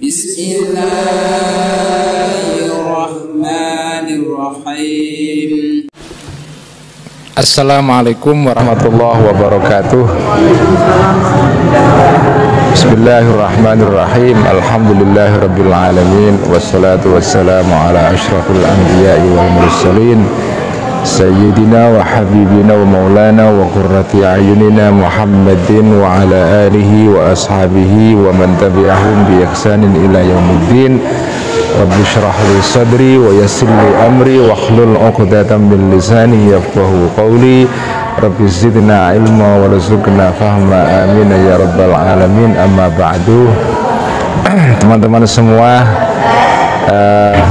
Bismillahirrahmanirrahim. Assalamualaikum warahmatullahi wabarakatuh. Bismillahirrahmanirrahim. Alhamdulillahirabbil alamin wassalatu wassalamu ala asyrafil anbiya'i wal mursalin sayyidina wa habibina wa maulana wa qurrati ayunina Muhammadin wa ala alihi wa ashabihi wa man tabi'ahum bi ihsanin ila yaumiddin. Rabbi shrah li sadri wa yassir li amri wa hlul 'uqdatam min lisani yafqahu qawli. Rabbi zidna ilma wa rzuqna fahma, amin ya rabbal alamin. Amma ba'du. Teman-teman semua,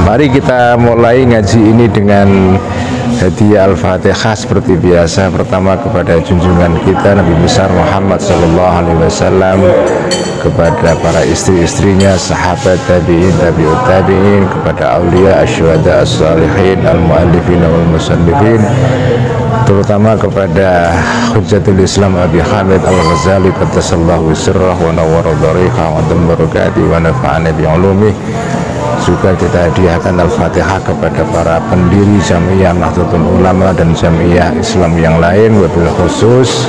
mari kita mulai ngaji ini dengan hadiah Al-Fatihah seperti biasa. Pertama kepada junjungan kita Nabi besar Muhammad SAW, kepada para istri-istrinya, sahabat tabi'in, tabi'ut tabi'in, kepada awliya, asyuhada, as-salihin, al-mu'allifin wal musannifin, terutama kepada Hujjatul Islam Abi Hamid Al-Ghazali qaddasallahu sirrah wa nawwara dhariqah wa dambarakati wa nafa'ana bi'ulumih. Juga kita hadiahkan Al-Fatihah kepada para pendiri Jamiah Nahdlatul Ulama dan Jamiah Islam yang lain. Wabil khusus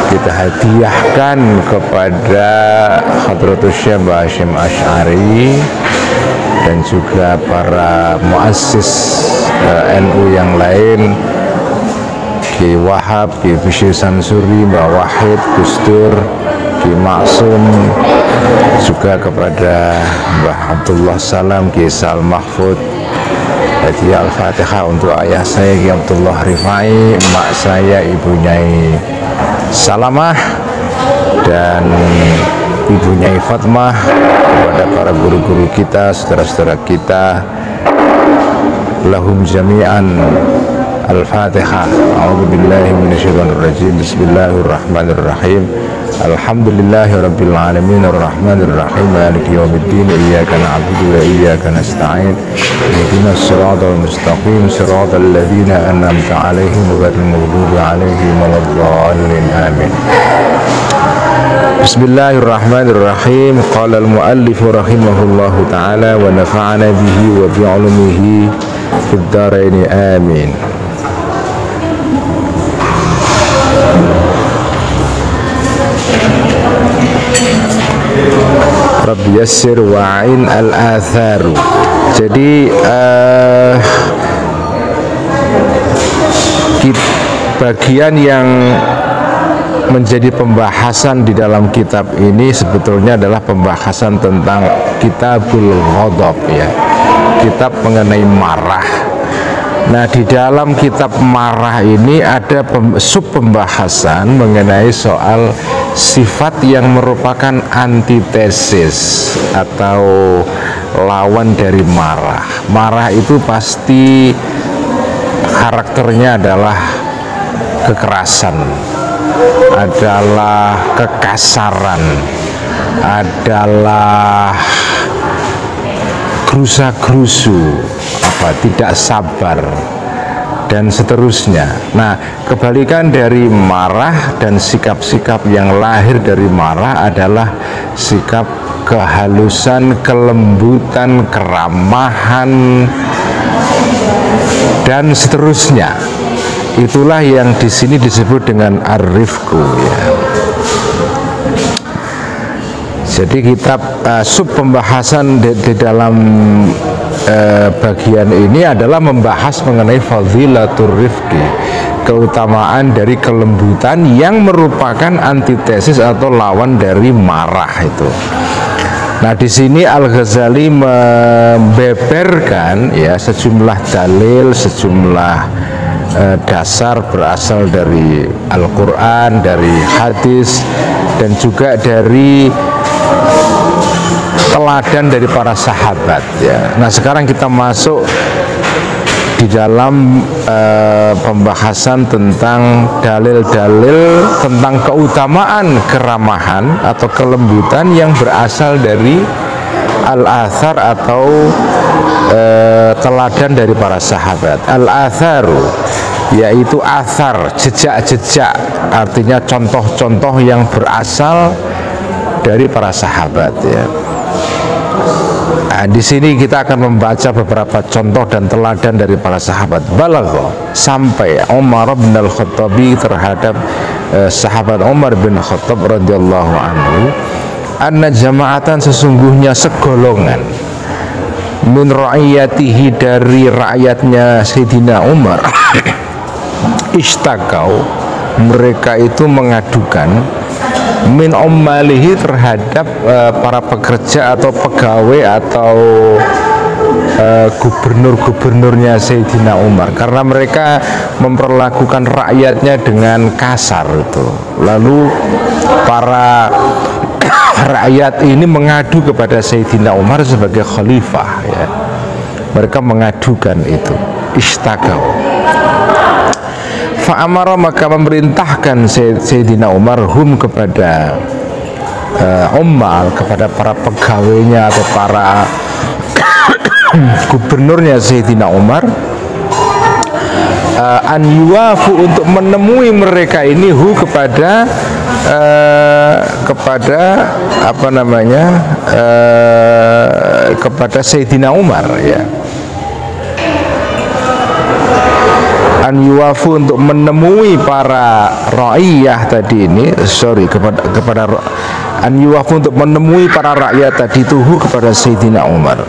kita hadiahkan kepada Hadratus Syekh Mbah Hasyim Asy'ari dan juga para muassis NU yang lain, Ki Wahab, Ki Bishir Sansuri, Mbah Wahid, Gus Dur, Ki Maksum, juga kepada Mbah Abdullah Salam, Ki Sal Mahfud. Hadiah Al-Fatihah untuk ayah saya Ki Abdullah Rifai, emak saya Ibu Nyai Salamah, dan Ibu Nyai Fatmah, kepada para guru-guru kita, saudara-saudara kita. Lahum jami'an Al-Fatihah. A'udzubillahi minasyaitonirrajim. Bismillahirrahmanirrahim. Alhamdulillahirabbil alamin arrahmanir rahim maliki yaumiddin iyyaka na'budu wa iyyaka nasta'in ihdinas siratal mustaqim siratal ladzina an'amta 'alaihim ghairil maghdubi 'alaihim waladdallin amin. Bismillahirrahmanirrahim. Qala al-muallif rahimahullahu ta'ala wa nafa'ana bihi wa bi 'ulumihi fid dharain amin. Rabbi yassir wa'in al-atharu. Jadi bagian yang menjadi pembahasan di dalam kitab ini sebetulnya adalah pembahasan tentang Kitabul Ghadab, ya, kitab mengenai marah. Nah, di dalam kitab marah ini ada sub pembahasan mengenai soal sifat yang merupakan antitesis atau lawan dari marah. Marah itu pasti karakternya adalah kekerasan, adalah kekasaran, adalah gerusa-gerusu, tidak sabar, dan seterusnya. Nah, kebalikan dari marah dan sikap-sikap yang lahir dari marah adalah sikap kehalusan, kelembutan, keramahan, dan seterusnya. Itulah yang di sini disebut dengan ar-rifqu, ya. Jadi kitab sub pembahasan di dalam bagian ini adalah membahas mengenai fadilatur rifqi, keutamaan dari kelembutan yang merupakan antitesis atau lawan dari marah itu. Nah, di sini Al-Ghazali membeberkan, ya, sejumlah dalil, sejumlah dasar berasal dari Al-Quran, dari hadis, dan juga dari teladan dari para sahabat, ya. Nah, sekarang kita masuk di dalam pembahasan tentang dalil-dalil tentang keutamaan keramahan atau kelembutan yang berasal dari al-athar atau teladan dari para sahabat. Al-atharu yaitu athar, jejak-jejak, artinya contoh-contoh yang berasal dari para sahabat, ya. Nah, di sini kita akan membaca beberapa contoh dan teladan dari para sahabat. Balagha, sampai Umar bin Al-Khattabi terhadap sahabat Umar bin Khattab radhiyallahu anhu, anna jama'atan, sesungguhnya segolongan, min ra'iyatihi, dari rakyatnya Sayyidina Umar, istakau, mereka itu mengadukan, min ummalihi, terhadap para pekerja atau pegawai atau gubernur-gubernurnya Sayyidina Umar, karena mereka memperlakukan rakyatnya dengan kasar itu. Lalu para rakyat ini mengadu kepada Sayyidina Umar sebagai khalifah, ya. Mereka mengadukan itu, istakau. Fa'amara, maka memerintahkan Sayyidina Umar hum, kepada ummal, kepada para pegawainya atau para gubernurnya Sayyidina Umar, an yuwafu, untuk menemui mereka ini hu, kepada apa namanya, kepada Sayyidina Umar, ya. An yuwafu, untuk menemui para ra'iyah tadi ini, kepada an yuwafu, untuk menemui para rakyat tadi tuhu, kepada Sayyidina Umar.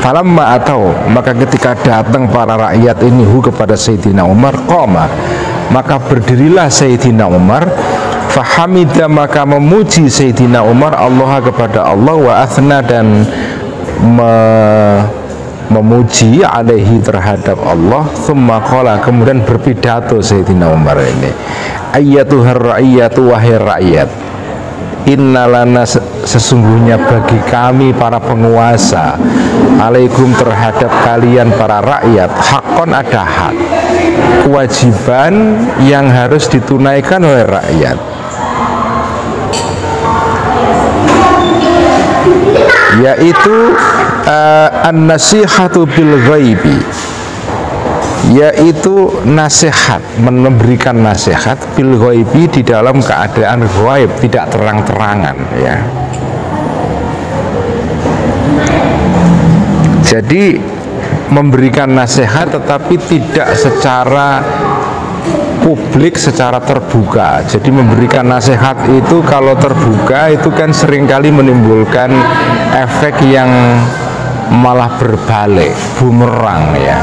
Falamma atau, maka ketika datang para rakyat ini hu, kepada Sayyidina Umar, qama, maka berdirilah Sayyidina Umar, fahamida, maka memuji Sayyidina Umar Allah, kepada Allah, wa athna, dan memuji alaihi, terhadap Allah. Thumma qala, kemudian berpidato Sayyidina Umar ini, ayyatuhar ra'iyatu, wahai rakyat, innalana, sesungguhnya bagi kami para penguasa, alaikum, terhadap kalian para rakyat, hakon, ada hak, kewajiban yang harus ditunaikan oleh rakyat, yaitu an-nasihatu bil ghaibi, yaitu nasihat, memberikan nasihat bil ghaibi, di dalam keadaan ghaib, tidak terang-terangan, ya. Jadi memberikan nasihat tetapi tidak secara publik, secara terbuka. Jadi memberikan nasihat itu kalau terbuka itu kan seringkali menimbulkan efek yang malah berbalik, bumerang, ya.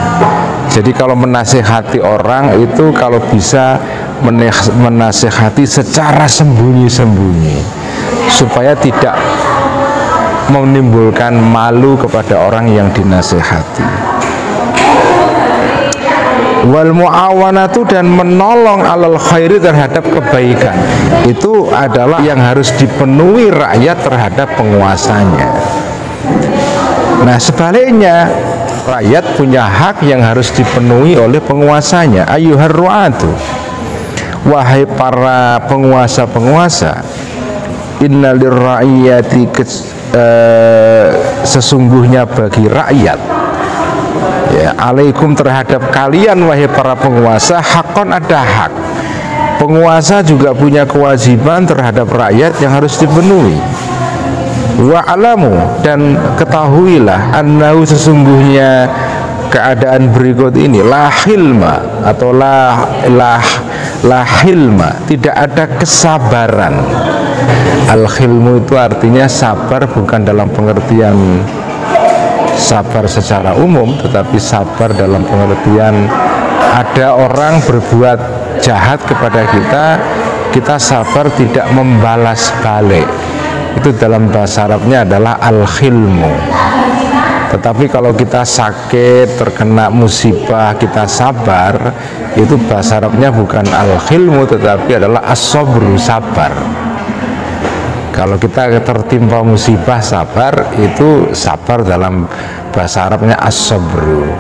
Jadi kalau menasihati orang itu kalau bisa menasihati secara sembunyi-sembunyi, supaya tidak menimbulkan malu kepada orang yang dinasihati. Wal muawanatu, dan menolong alal khairi, terhadap kebaikan, itu adalah yang harus dipenuhi rakyat terhadap penguasanya. Nah, sebaliknya rakyat punya hak yang harus dipenuhi oleh penguasanya. Ayyuhar ru'atu, wahai para penguasa-penguasa, innalir ra'iyati, sesungguhnya bagi rakyat, ya, alaikum, terhadap kalian wahai para penguasa, hakon, ada hak. Penguasa juga punya kewajiban terhadap rakyat yang harus dipenuhi. Wa'alamu, dan ketahuilah, annahu, sesungguhnya keadaan berikut ini, la hilma, atau la hilma, tidak ada kesabaran. Al-hilmu itu artinya sabar, bukan dalam pengertian sabar secara umum, tetapi sabar dalam pengertian ada orang berbuat jahat kepada kita, kita sabar tidak membalas balik. Itu dalam bahasa Arabnya adalah al-hilmu. Tetapi kalau kita sakit, terkena musibah, kita sabar, itu bahasa Arabnya bukan al-hilmu, tetapi adalah as-sabru, sabar. Kalau kita tertimpa musibah sabar, itu sabar dalam bahasa Arabnya as-sabru.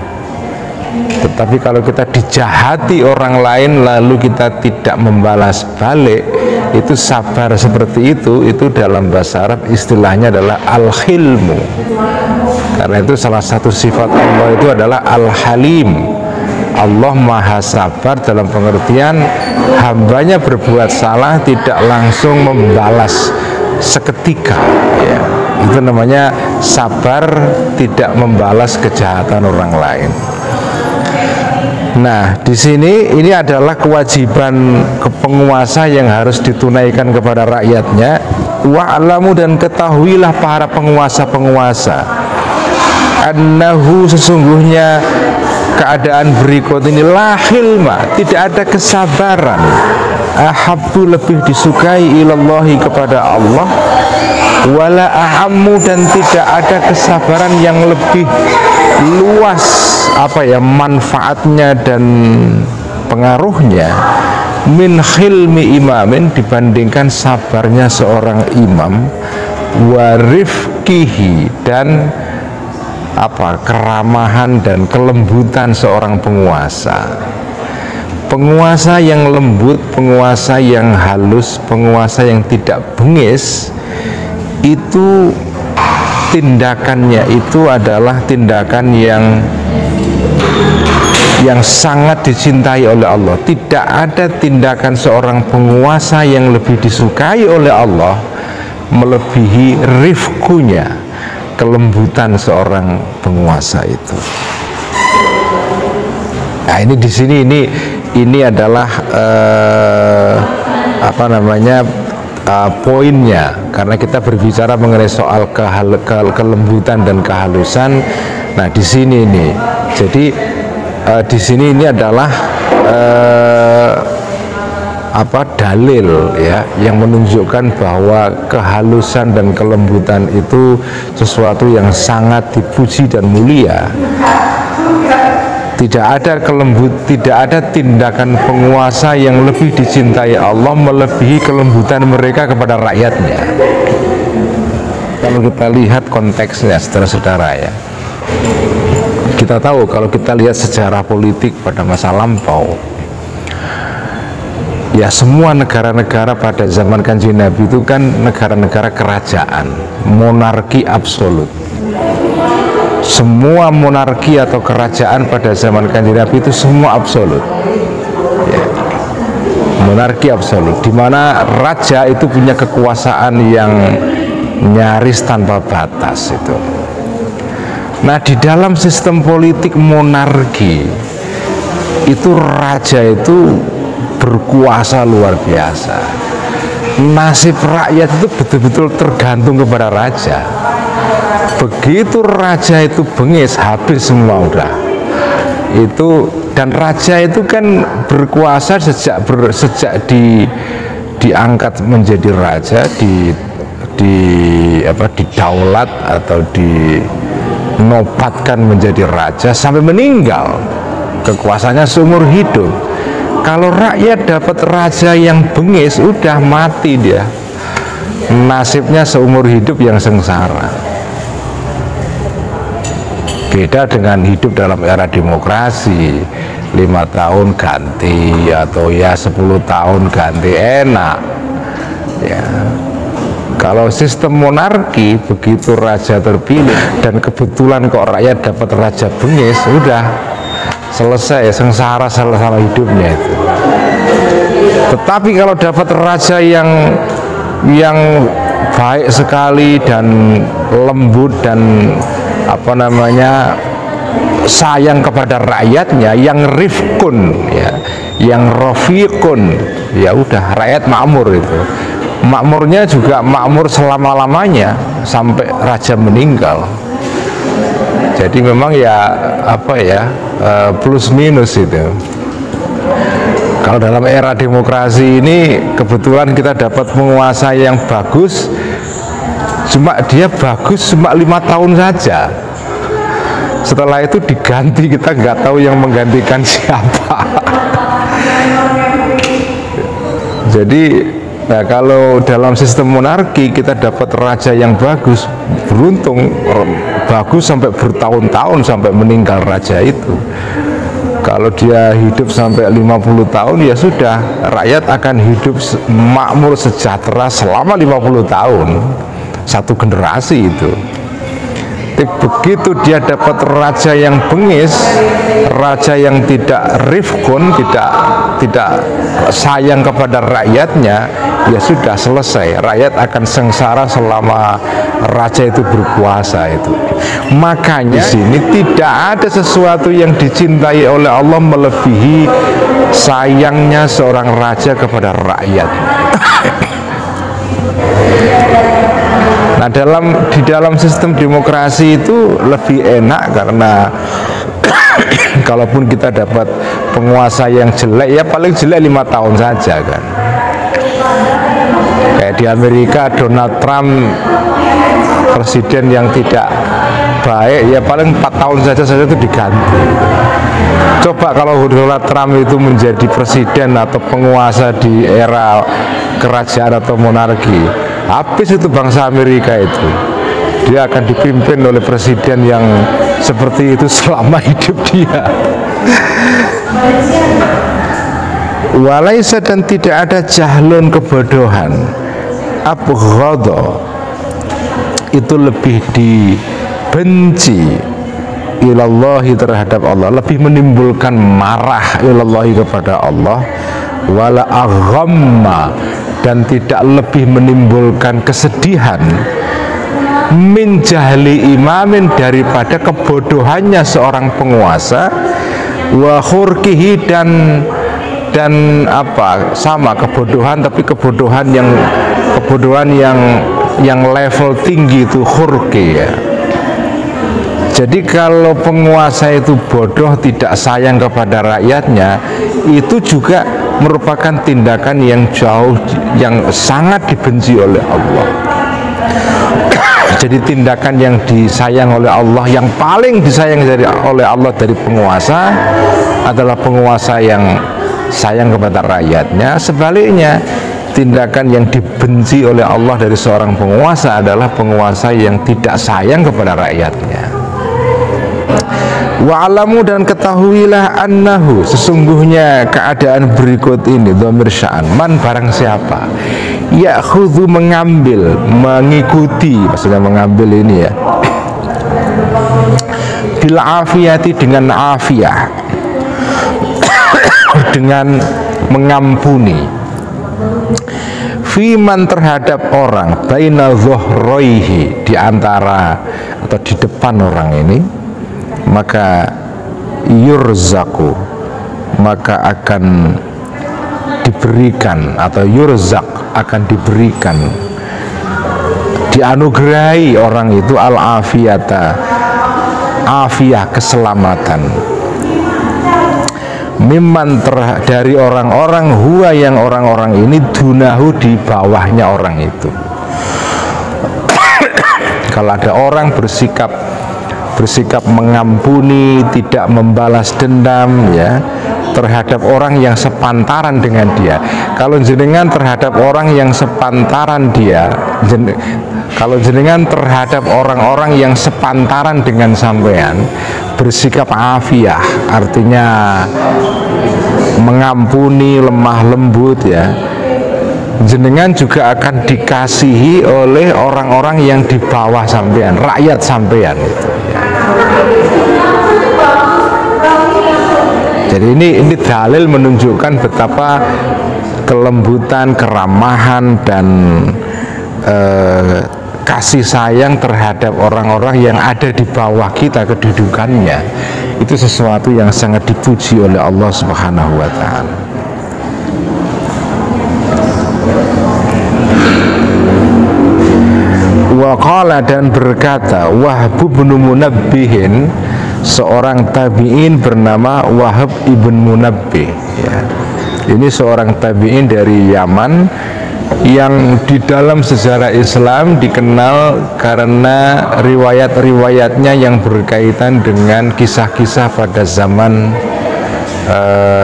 Tetapi kalau kita dijahati orang lain lalu kita tidak membalas balik, itu sabar seperti itu dalam bahasa Arab istilahnya adalah al-hilmu. Karena itu salah satu sifat Allah itu adalah al-halim. Allah maha sabar dalam pengertian hambanya berbuat salah tidak langsung membalas seketika, ya. Itu namanya sabar tidak membalas kejahatan orang lain. Nah, di sini ini adalah kewajiban penguasa yang harus ditunaikan kepada rakyatnya. Wa'lamu, dan ketahuilah para penguasa-penguasa, annahu, sesungguhnya keadaan berikut ini, la hilma, tidak ada kesabaran, ahabbu, lebih disukai, ilallahi, kepada Allah, wala ahammu, dan tidak ada kesabaran yang lebih luas manfaatnya dan pengaruhnya, min khilmi imamin, dibandingkan sabarnya seorang imam, warifkihi, dan keramahan dan kelembutan seorang penguasa. Penguasa yang lembut, penguasa yang halus, penguasa yang tidak bengis, itu tindakannya itu adalah tindakan yang sangat dicintai oleh Allah. Tidak ada tindakan seorang penguasa yang lebih disukai oleh Allah melebihi rifkunya, kelembutan seorang penguasa itu. Nah, ini di sini ini adalah poinnya, karena kita berbicara mengenai soal kelembutan dan kehalusan. Nah, di sini ini, jadi di sini ini adalah dalil ya yang menunjukkan bahwa kehalusan dan kelembutan itu sesuatu yang sangat dipuji dan mulia. Tidak ada tindakan penguasa yang lebih dicintai Allah melebihi kelembutan mereka kepada rakyatnya. Kalau kita lihat konteksnya, saudara-saudara ya, kita tahu kalau kita lihat sejarah politik pada masa lampau, ya semua negara-negara pada zaman Kanjeng Nabi itu kan negara-negara kerajaan, monarki absolut. Semua monarki atau kerajaan pada zaman Kanjeng Nabi itu semua absolut ya. Monarki absolut, di mana raja itu punya kekuasaan yang nyaris tanpa batas itu. Nah, di dalam sistem politik monarki itu raja itu berkuasa luar biasa. Nasib rakyat itu betul-betul tergantung kepada raja. Begitu raja itu bengis, habis semua udah. Itu, dan raja itu kan berkuasa sejak diangkat menjadi raja, didaulat atau dinobatkan menjadi raja sampai meninggal. Kekuasaannya seumur hidup. Kalau rakyat dapat raja yang bengis, udah mati dia. Nasibnya seumur hidup yang sengsara. Beda dengan hidup dalam era demokrasi, 5 tahun ganti atau ya 10 tahun ganti, enak ya. Kalau sistem monarki, begitu raja terpilih dan kebetulan kok rakyat dapat raja bengis, udah selesai, sengsara selama hidupnya itu. Tetapi kalau dapat raja yang baik sekali dan lembut dan sayang kepada rakyatnya, yang rifkun ya, yang rofiqun, ya udah rakyat makmur itu. Makmurnya juga makmur selama-lamanya sampai raja meninggal. Jadi memang plus minus itu. Kalau dalam era demokrasi ini kebetulan kita dapat penguasa yang bagus, dia bagus cuma 5 tahun saja. Setelah itu diganti, kita nggak tahu yang menggantikan siapa. Jadi nah, kalau dalam sistem monarki kita dapat raja yang bagus, beruntung, bagus sampai bertahun-tahun sampai meninggal raja itu. Kalau dia hidup sampai 50 tahun, ya sudah, rakyat akan hidup makmur sejahtera selama 50 tahun. Satu generasi itu. Begitu dia dapat raja yang bengis, raja yang tidak rifkun, tidak sayang kepada rakyatnya, ya sudah selesai. Rakyat akan sengsara selama raja itu berkuasa itu. Makanya di sini tidak ada sesuatu yang dicintai oleh Allah melebihi sayangnya seorang raja kepada rakyat. Nah, di dalam sistem demokrasi itu lebih enak karena kalaupun kita dapat penguasa yang jelek, ya paling jelek 5 tahun saja kan. Kayak di Amerika Donald Trump, presiden yang tidak baik, ya paling 4 tahun saja itu diganti. Coba kalau Donald Trump itu menjadi presiden atau penguasa di era kerajaan atau monarki, habis itu bangsa Amerika itu. Dia akan dipimpin oleh presiden yang seperti itu selama hidup dia. Walaisa, dan tidak ada jahlun, kebodohan, abghadha, itu lebih dibenci ilallahi, terhadap Allah, lebih menimbulkan marah ilallahi, kepada Allah, wala aghamma, dan tidak lebih menimbulkan kesedihan min jahli imamin, daripada kebodohannya seorang penguasa, wa khurkihi, dan apa, sama kebodohan, tapi kebodohan yang level tinggi itu khurki ya. Jadi kalau penguasa itu bodoh, tidak sayang kepada rakyatnya, itu juga merupakan tindakan yang yang sangat dibenci oleh Allah. Jadi tindakan yang disayang oleh Allah, yang paling disayang oleh Allah dari penguasa adalah penguasa yang sayang kepada rakyatnya. Sebaliknya, tindakan yang dibenci oleh Allah dari seorang penguasa adalah penguasa yang tidak sayang kepada rakyatnya. Wa'alamu, dan ketahuilah annahu, sesungguhnya keadaan berikut ini dhamir sya'an, man barang siapa ya'khudhu, mengambil, mengikuti, maksudnya mengambil ini ya, bil afiyati, dengan afiyah, dengan mengampuni, fiman, terhadap orang, baina dhuhroihi, di antara atau di depan orang ini, maka yurzaku, maka akan diberikan, atau yurzak, akan diberikan, dianugerahi orang itu al-afiyata, afiyah, keselamatan, mimman, dari orang-orang, huwa, yang orang-orang ini, dunahu, di bawahnya orang itu. Kalau ada orang bersikap mengampuni, tidak membalas dendam ya, terhadap orang yang sepantaran dengan dia. Kalau jenengan terhadap orang yang sepantaran dia, kalau jenengan terhadap orang-orang yang sepantaran dengan sampean bersikap afiyah, artinya mengampuni, lemah lembut ya, jenengan juga akan dikasihi oleh orang-orang yang di bawah sampean, rakyat sampean gitu ya. Jadi ini dalil menunjukkan betapa kelembutan, keramahan, dan kasih sayang terhadap orang-orang yang ada di bawah kita kedudukannya, itu sesuatu yang sangat dipuji oleh Allah Subhanahu wa ta'ala. Wa qala, dan berkata Wahb bin Munabbihin, seorang tabi'in bernama Wahab ibn Munabbih ya. Ini seorang tabi'in dari Yaman yang di dalam sejarah Islam dikenal karena riwayat-riwayatnya yang berkaitan dengan kisah-kisah pada zaman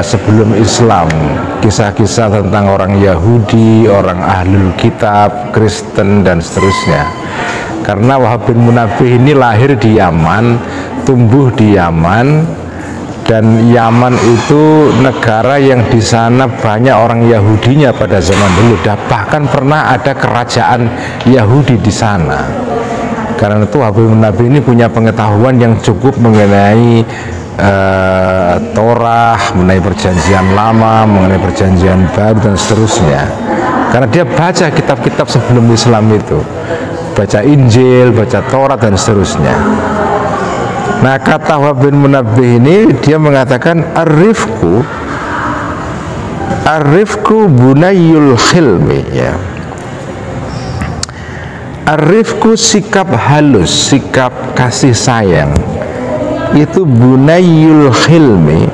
sebelum Islam, kisah-kisah tentang orang Yahudi, orang Ahlul Kitab, Kristen, dan seterusnya. Karena Wahab bin Munabbih ini lahir di Yaman, tumbuh di Yaman, dan Yaman itu negara yang di sana banyak orang Yahudinya pada zaman dulu. Bahkan pernah ada kerajaan Yahudi di sana. Karena itu Wahab bin Munabbih ini punya pengetahuan yang cukup mengenai Torah, mengenai perjanjian lama, mengenai perjanjian baru dan seterusnya. Karena dia baca kitab-kitab sebelum Islam itu, baca Injil, baca Taurat dan seterusnya. Nah, kata Wahab bin Munabbih ini, dia mengatakan Arifku bunayul khilmi, ya. Arifku sikap halus, sikap kasih sayang, itu bunayul khilmi,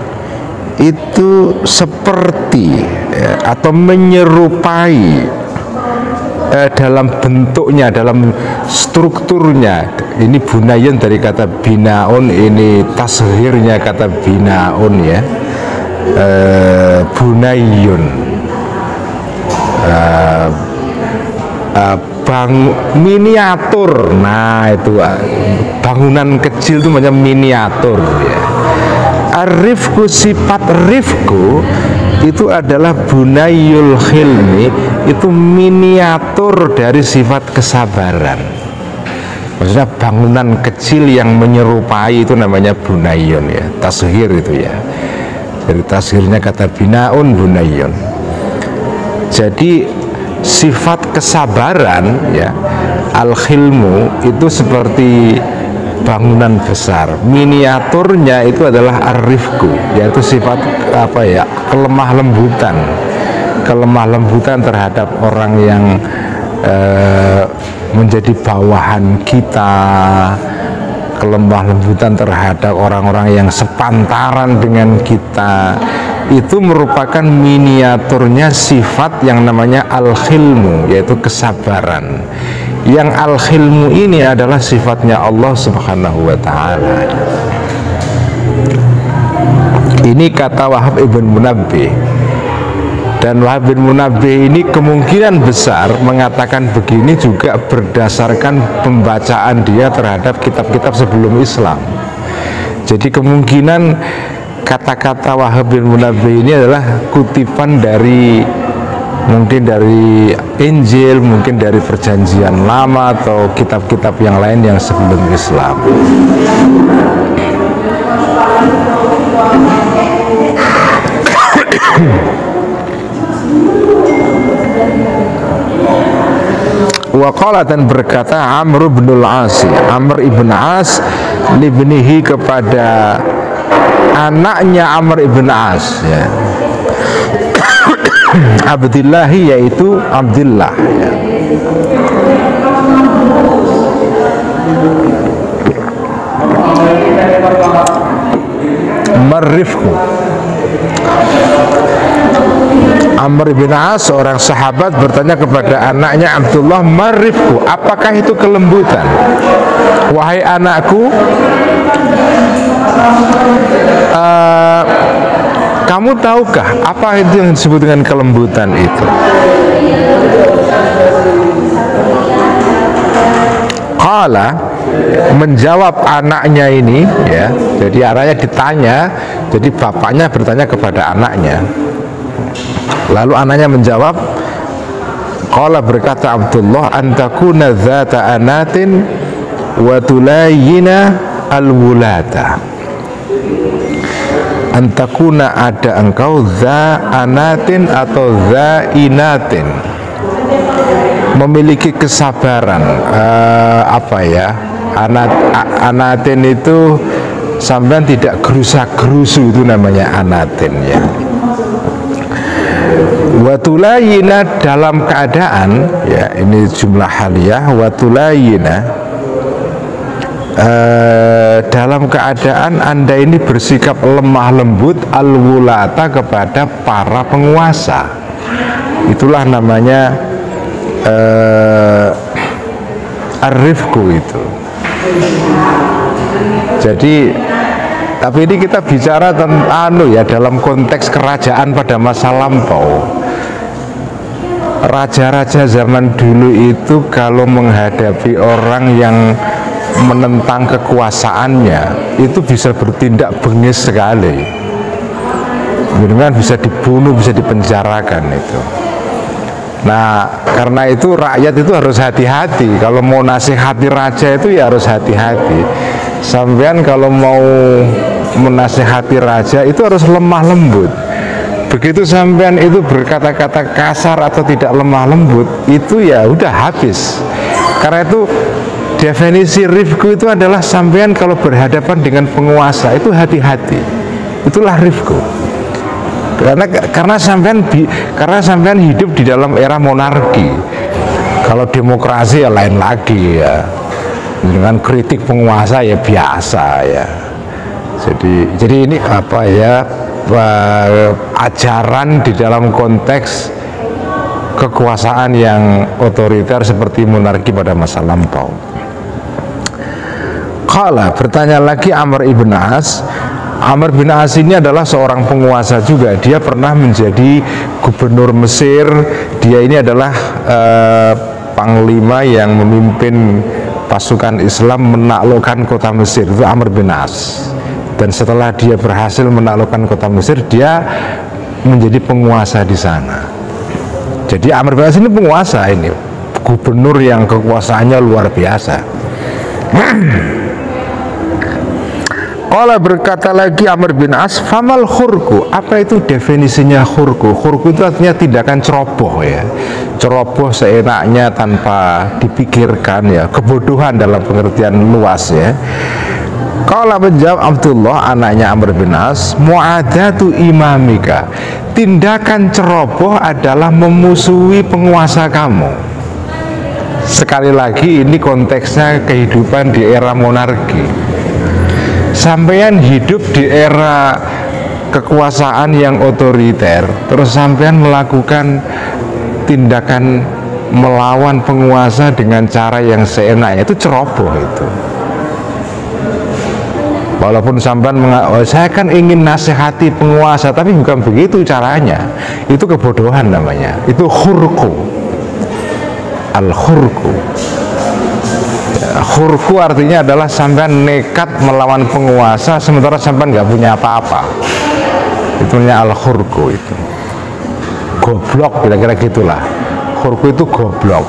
itu seperti ya, atau menyerupai dalam bentuknya, dalam strukturnya. Ini bunayun dari kata binaun, ini tasghirnya kata binaun, ya. Bunayun, miniatur. Nah, itu bangunan kecil itu namanya miniatur, ya. Arifku, sifat rifku itu adalah bunayul khilmi, itu miniatur dari sifat kesabaran. Maksudnya bangunan kecil yang menyerupai itu namanya bunayun, ya. Tasghir itu, ya. Dari tasghirnya kata binaun, bunayun. Jadi sifat kesabaran, ya, al-khilmu itu seperti bangunan besar. Miniaturnya itu adalah ar-rifku, yaitu sifat apa, ya, kelemah lembutan terhadap orang yang menjadi bawahan kita, kelemah lembutan terhadap orang-orang yang sepantaran dengan kita. Itu merupakan miniaturnya sifat yang namanya al-khilmu, yaitu kesabaran. Yang al-khilmu ini adalah sifatnya Allah Subhanahu wa ta'ala. Ini kata Wahab ibn Munabbih. Dan Wahab bin Munabbih ini kemungkinan besar mengatakan begini juga berdasarkan pembacaan dia terhadap kitab-kitab sebelum Islam. Jadi kemungkinan kata-kata Wahab bin Munabbih ini adalah kutipan dari, mungkin dari Injil, mungkin dari perjanjian lama atau kitab-kitab yang lain yang sebelum Islam. Waqala, dan berkata Amr bin al-As, Amr ibn As, libnihi, kepada anaknya Amr ibn As, ya. Abdillahi, yaitu Abdillah, ya. Marifku, Amr bin As, seorang sahabat, bertanya kepada anaknya Abdullah, marifku, apakah itu kelembutan? Wahai anakku, kamu tahukah apa itu yang disebut dengan kelembutan itu? Qala, menjawab anaknya ini, ya. Jadi anaknya ditanya, jadi bapaknya bertanya kepada anaknya. Lalu anaknya menjawab, qala, berkata Abdullah, antakuna dzata anatin wa tulayyina al-wulata. Antakuna, ada engkau, dza anatin atau dza inatin, memiliki kesabaran, apa ya, anatin itu sampean tidak gerusa-gerusu, itu namanya anatin, ya. Watulayina, dalam keadaan, ya, ini jumlah haliyah, watulayina, dalam keadaan Anda ini bersikap lemah lembut, al-wulata, kepada para penguasa. Itulah namanya ar-rifku itu. Jadi, tapi ini kita bicara tentang ya, dalam konteks kerajaan pada masa lampau. Raja-raja zaman dulu itu kalau menghadapi orang yang menentang kekuasaannya, itu bisa bertindak bengis sekali. Benar, bisa dibunuh, bisa dipenjarakan itu. Nah, karena itu rakyat itu harus hati-hati. Kalau mau nasihati raja itu ya harus hati-hati. Sampean kalau mau menasihati raja itu harus lemah lembut. Begitu sampean itu berkata-kata kasar atau tidak lemah lembut, itu ya udah habis. Karena itu definisi rifku itu adalah sampean kalau berhadapan dengan penguasa itu hati-hati. Itulah rifku. Karena sampean hidup di dalam era monarki. Kalau demokrasi ya lain lagi ya. Dengan kritik penguasa ya biasa ya. Jadi ini apa ya, ajaran di dalam konteks kekuasaan yang otoriter seperti monarki pada masa lampau. Qala, bertanya lagi Amr ibn As. Amr bin As ini adalah seorang penguasa juga. Dia pernah menjadi gubernur Mesir. Dia ini adalah panglima yang memimpin pasukan Islam menaklukkan kota Mesir. Itu Amr bin As. Dan setelah dia berhasil menaklukkan kota Mesir, dia menjadi penguasa di sana. Jadi Amr bin As ini penguasa, ini gubernur yang kekuasaannya luar biasa. Allah berkata lagi Amr bin As, famal khurku. Apa itu definisinya khurku? Khurku itu artinya tindakan ceroboh ya. Ceroboh seenaknya tanpa dipikirkan ya. Kebodohan dalam pengertian luas ya. Qala menjawab Abdullah anaknya Amr bin As, mu'adatu imamika. Tindakan ceroboh adalah memusuhi penguasa kamu. Sekali lagi ini konteksnya kehidupan di era monarki. Sampean hidup di era kekuasaan yang otoriter, terus sampean melakukan tindakan melawan penguasa dengan cara yang seenaknya, itu ceroboh itu. Walaupun sampean saya kan ingin nasihati penguasa, tapi bukan begitu caranya. Itu kebodohan namanya. Itu khurku. Al-khurku. Khurku artinya adalah sampean nekat melawan penguasa sementara sampean nggak punya apa-apa. Itunya al-khurku itu. Goblok kira-kira gitulah. Khurku itu goblok.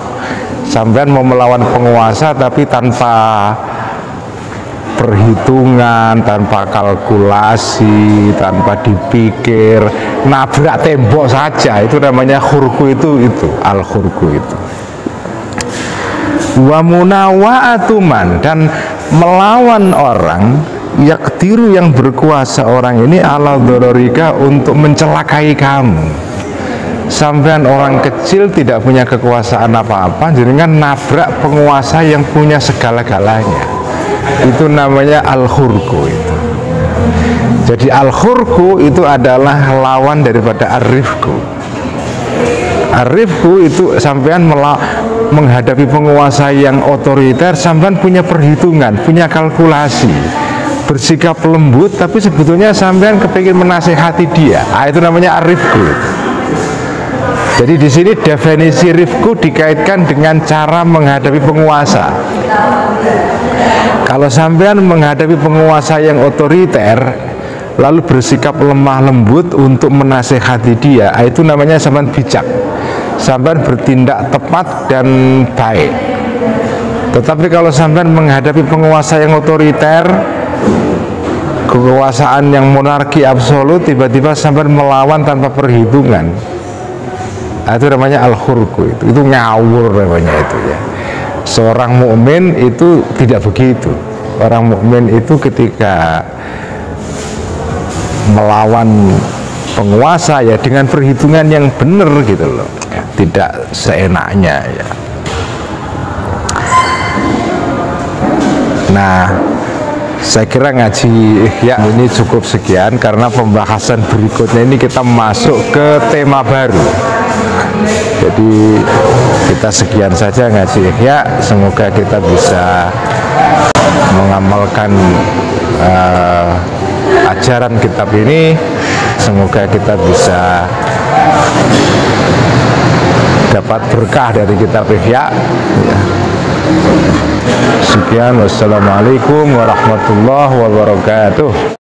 Sampean mau melawan penguasa tapi tanpa perhitungan, tanpa kalkulasi, tanpa dipikir, nabrak tembok saja. Itu namanya khurku, itu al-khurku itu. Wa munawa'atuman, dan melawan orang yaktiru yang berkuasa orang ini ala dororika untuk mencelakai kamu. Sampean orang kecil tidak punya kekuasaan apa-apa, jadi kan nabrak penguasa yang punya segala-galanya. Itu namanya al-khurku itu. Jadi al-khurku itu adalah lawan daripada ar-rifku. Ar-rifku itu sampean menghadapi penguasa yang otoriter, sampean punya perhitungan, punya kalkulasi, bersikap lembut, tapi sebetulnya sampean kepingin menasehati dia. Itu namanya ar-rifku. Jadi di sini definisi rifku dikaitkan dengan cara menghadapi penguasa. Kalau sampean menghadapi penguasa yang otoriter, lalu bersikap lemah lembut untuk menasehati dia, itu namanya sampean bijak. Sampean bertindak tepat dan baik. Tetapi kalau sampean menghadapi penguasa yang otoriter, kekuasaan yang monarki absolut, tiba-tiba sampean melawan tanpa perhitungan, itu namanya al-khurku. Itu ngawur namanya itu ya. Seorang mukmin itu tidak begitu. Orang mukmin itu ketika melawan penguasa ya dengan perhitungan yang benar gitu loh, tidak seenaknya ya. Nah, saya kira ngaji ya ini cukup sekian, karena pembahasan berikutnya ini kita masuk ke tema baru. Jadi kita sekian saja ngaji ya. Semoga kita bisa mengamalkan ajaran kitab ini. Semoga kita bisa dapat berkah dari kitab Ihya. Ya. Sekian, wassalamualaikum warahmatullahi wabarakatuh.